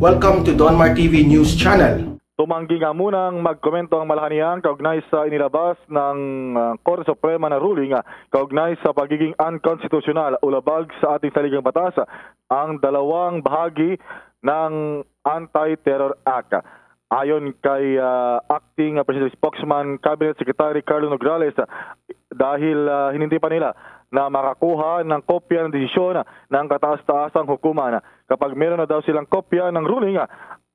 Welcome to Donmar TV News Channel. Tumanggi nga munang magkomento ang Malacanang kaugnay sa inilabas ng Korte Suprema na ruling kaugnay sa pagiging unconstitutional o labag sa ating saligang batas ang dalawang bahagi ng Anti-Terror Act. Ayon kay Acting President Spokesman Cabinet Secretary Carlo Nograles, dahil hinintay pa nila na makakuha ng kopya ng desisyon ng kataas-taasang hukuman. Kapag meron na daw silang kopya ng ruling,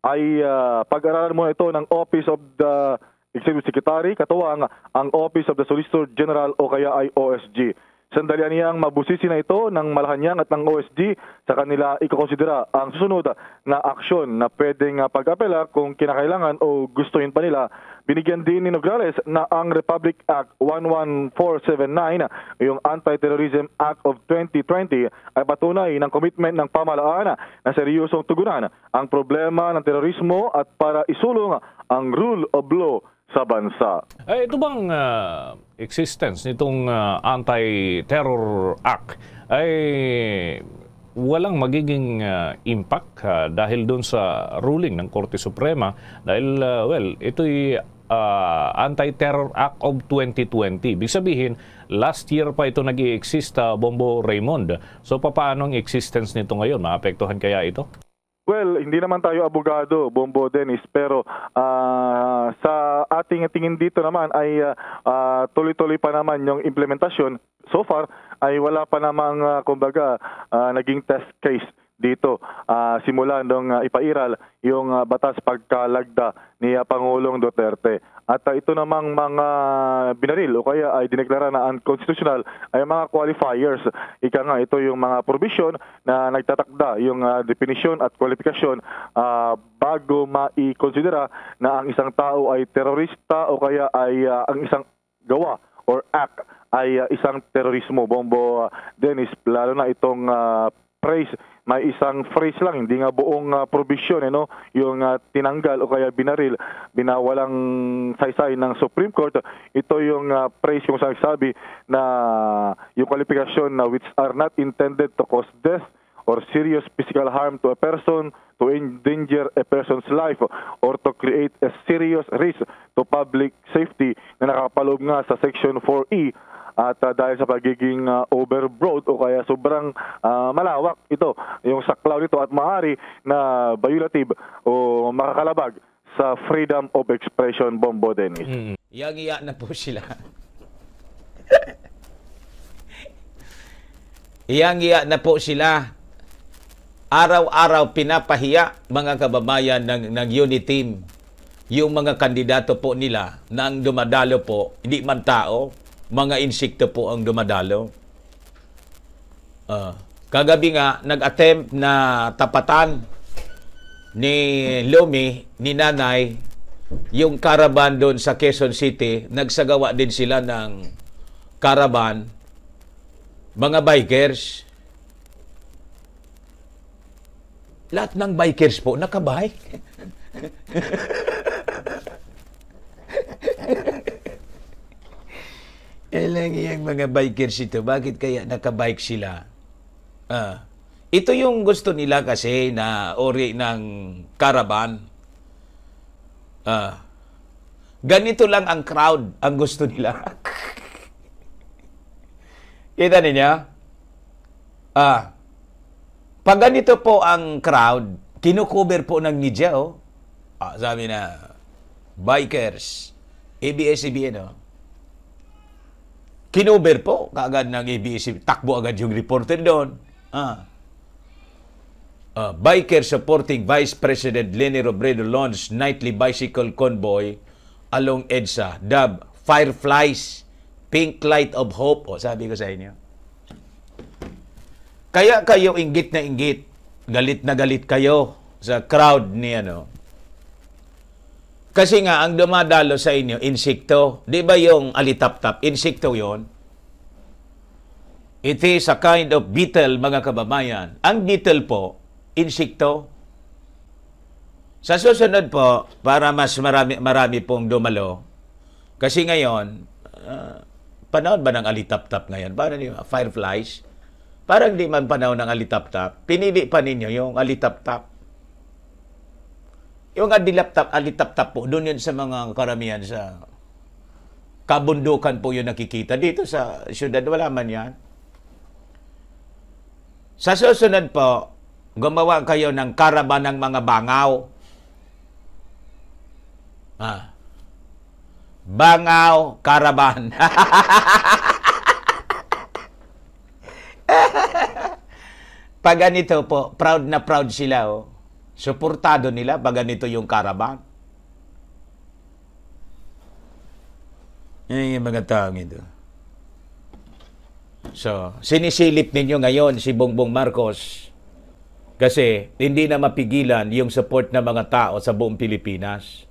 ay pag-aralan muna ito ng Office of the Executive Secretary, katuwang ang Office of the Solicitor General o kaya ay OSG. Sandalian niyang mabusisi na ito ng Malacanang at ng OSG sa kanila ikokonsidera ang susunod na aksyon na pwedeng pag-apela kung kinakailangan o gustuhin pa nila. Binigyan din ni Nograles na ang Republic Act 11479, yung Anti-Terrorism Act of 2020, ay patunay ng commitment ng pamahalaan na seryosong tugunan ang problema ng terorismo at para isulong ang rule of law sa bansa. Ito bang existence nitong Anti-Terror Act ay walang magiging impact dahil doon sa ruling ng Korte Suprema dahil, ito'y Anti-Terror Act of 2020. Ibig sabihin, last year pa ito nag-i-exist, Bombo Raymond. So, paano ang existence nito ngayon? Maapektuhan kaya ito? Well, hindi naman tayo abogado, Bombo Dennis, pero sa ating tingin dito naman ay tuloy-tuloy pa naman yung implementasyon. So far ay wala pa namang naging test case dito simula nung ipairal yung batas pagkalagda ni Pangulong Duterte. At ito namang mga binaril o kaya ay dineklara na unconstitutional ay mga qualifiers. Ika nga, ito yung mga provision na nagtatakda yung definisyon at kwalifikasyon bago maikonsidera na ang isang tao ay terorista o kaya ay ang isang gawa or act ay isang terorismo, Bombo Dennis, lalo na itong phrase, may isang phrase lang, hindi nga buong provision, yung tinanggal o kaya binaril, binawalang saysay ng Supreme Court. Ito yung phrase kung saan nagsabi na yung kwalifikasyon na which are not intended to cause death or serious physical harm to a person, to endanger a person's life, or to create a serious risk to public safety na nakapaloob nga sa Section 4E. At dahil sa pagiging overbroad o kaya sobrang malawak ito, yung saklaw nito at maaari na violative o makakalabag sa freedom of expression, Bombo Dennis. Iyang-iya na po sila. Iyang-iya na po sila. Araw-araw pinapahiya mga kababayan ng unit team. Yung mga kandidato po nila na ang dumadalo po, hindi man tao, mga insekto po ang dumadalo. Kagabi nga, nag-attempt na tapatan ni Lumi, ni Nanay, yung caravan doon sa Quezon City. Nagsagawa din sila ng caravan. Mga bikers. Lahat ng bikers po, nakabike. Lang yung mga bikers ito. Bakit kaya nakabike sila? Ito yung gusto nila kasi na ori ng caravan. Ganito lang ang crowd ang gusto nila. Kita ninyo? Pag ganito po ang crowd, kinukover po ng media, sabi na, bikers, ABS-CBN, kinover po kaagad ng ABS, takbo agad yung reporter doon. Biker supporting Vice President Leni Robredo launch nightly bicycle convoy along EDSA. Dub, Fireflies, Pink Light of Hope. Sabi ko sa inyo. Kaya kayo inggit na inggit, galit na galit kayo sa crowd ni Kasi nga, ang dumadalo sa inyo, insekto. Di ba yung alitap-tap? Insekto yon. It is a kind of beetle, mga kababayan. Ang beetle po, insekto. Sa susunod po, para mas marami pong dumalo, kasi ngayon, panahon ba ng alitap-tap ngayon? Parang fireflies? Parang di man panahon ng alitap-tap. Pinili pa ninyo yung alitap-tap. Yung alitap-tap po, doon yun sa mga karamihan sa kabundukan po yung nakikita. Dito sa syudad, wala man yan. Sa susunod po, gumawa kayo ng karaban ng mga bangaw. Bangaw, karaban. Pag ganito po, proud na proud sila. Oh. Suportado nila pag ganito yung karaban. Yan yung mga taong ito. So, sinisilip ninyo ngayon si Bongbong Marcos kasi hindi na mapigilan yung support ng mga tao sa buong Pilipinas.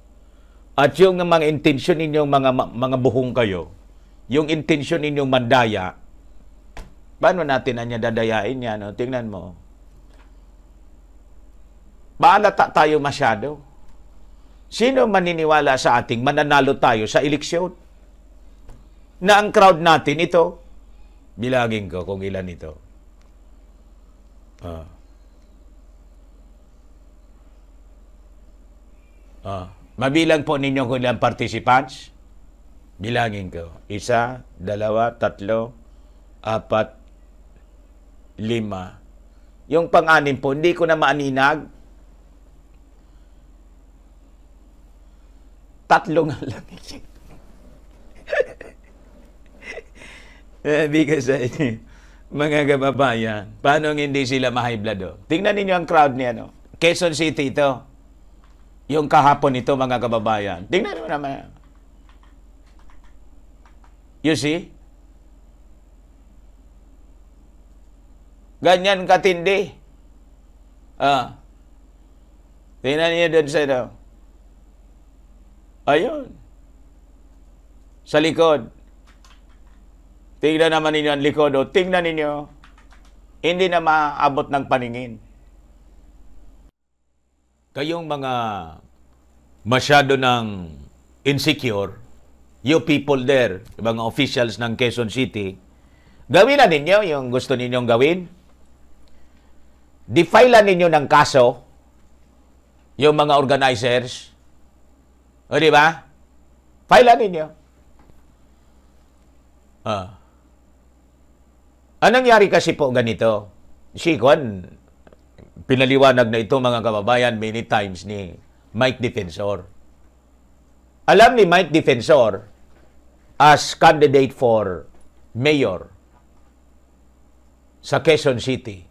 At yung mga intensyon ninyong mga buhong kayo, yung intensyon ninyong mandaya, paano natin anya dadayain yan? No? Tingnan mo. Maalata tayo masyado. Sino maniniwala sa ating mananalo tayo sa eleksyon? Na ang crowd natin ito, bilagin ko kung ilan ito. Mabilang po ninyo kung ilang participants. Bilangin ko. 1, 2, 3, 4, 5. Yung pang-anim po, hindi ko na maaninag. 3 nga lang. Because mga kababayan, paano hindi sila ma-high blood? Oh? Tingnan ninyo ang crowd niya. No? Quezon City ito. Yung kahapon ito, mga kababayan. Tingnan mo naman. You see? Ganyan katindi. Tingnan niyo doon sa ito. Ayun. Sa likod. Tingnan naman ninyo ang likod. O, tingnan ninyo. Hindi na maabot ng paningin. Kayong mga masyado ng insecure, you people there, mga officials ng Quezon City, gawin na ninyo yung gusto ninyong gawin. Defile ninyo ng kaso yung mga organizers. O, di ba? File ninyo. Anong nangyari kasi po ganito? Si Juan, pinaliwanag na ito mga kababayan many times ni Mike Defensor. Alam ni Mike Defensor as candidate for mayor sa Quezon City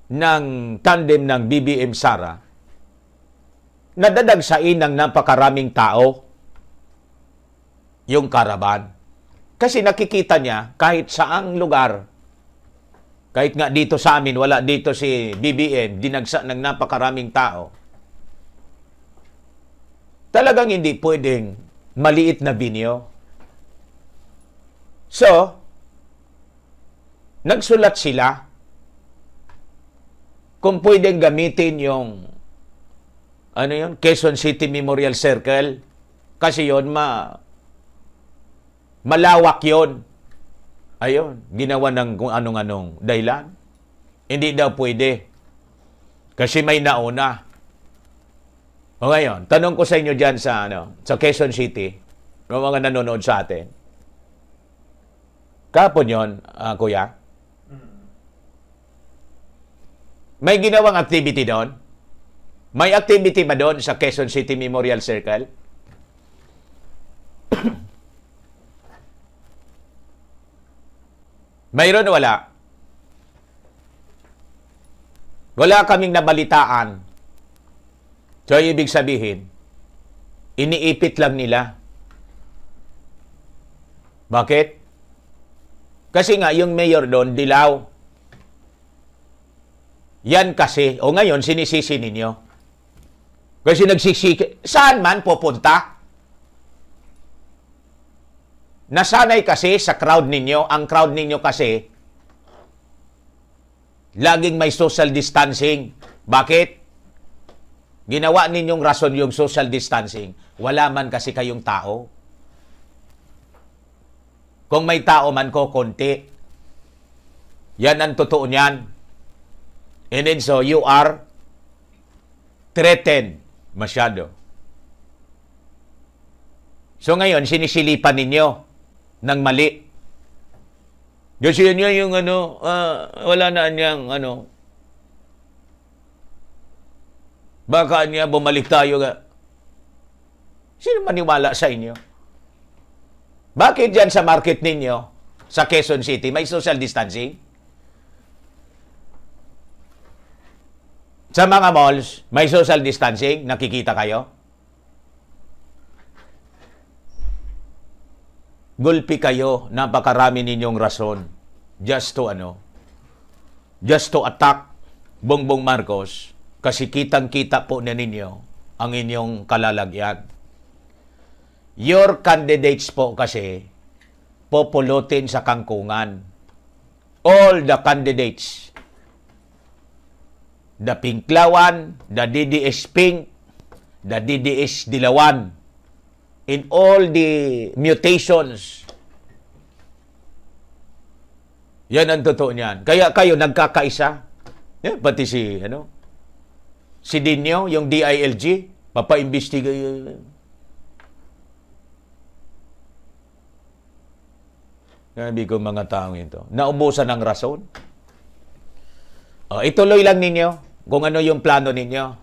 ng tandem ng BBM Sara, nadadagsain ng napakaraming tao yung karaban. Kasi nakikita niya kahit saang lugar, kahit nga dito sa amin, wala dito si BBM, dinagsa ng napakaraming tao. Talagang hindi pwedeng maliit na binyo. So, nagsulat sila kung pwedeng gamitin yung Quezon City Memorial Circle. Kasi yun, malawak yun. Ayun, ginawa ng kung anong-anong dahilan. Hindi daw pwede. Kasi may nauna. O ngayon, tanong ko sa inyo dyan sa Quezon City, yung mga nanonood sa atin. Kapon yun, kuya? May ginawang activity doon? May activity ba doon sa Quezon City Memorial Circle? Mayroon o wala? Wala kaming nabalitaan. So, ibig sabihin, iniipit lang nila. Bakit? Kasi nga, yung mayor doon, dilaw. Yan kasi, o ngayon, sinisisi ninyo. Kasi nagsisiki, saan man pupunta? Nasanay kasi sa crowd ninyo, ang crowd ninyo kasi, laging may social distancing. Bakit? Ginawa ninyong rason yung social distancing. Wala man kasi kayong tao. Kung may tao man ko, konti. Yan ang totoo niyan. And then so, you are threatened masyado. So ngayon, sinisilipan ninyo ng mali. Kasi yun yung wala na niyang baka niya bumalik tayo. Sino maniwala sa inyo? Bakit dyan sa market ninyo, sa Quezon City, may social distancing? Sa mga malls, may social distancing? Nakikita kayo? Gulpi kayo, napakarami ninyong rason just to attack Bongbong Marcos kasi kitang-kita po na ninyo ang inyong kalalagyan. Your candidates po kasi populutin sa kangkungan. All the candidates, the Pinklawan, the DDS Pink, the DDS Dilawan, in all the mutations. Yan ang totoo niyan. Kaya kayo nagkakaisa. Yeah, pati si Dinyo, yung DILG, papaimbestiga. Sabi ko mga taong ito, naubusan ng rason. Ituloy lang ninyo kung ano yung plano ninyo.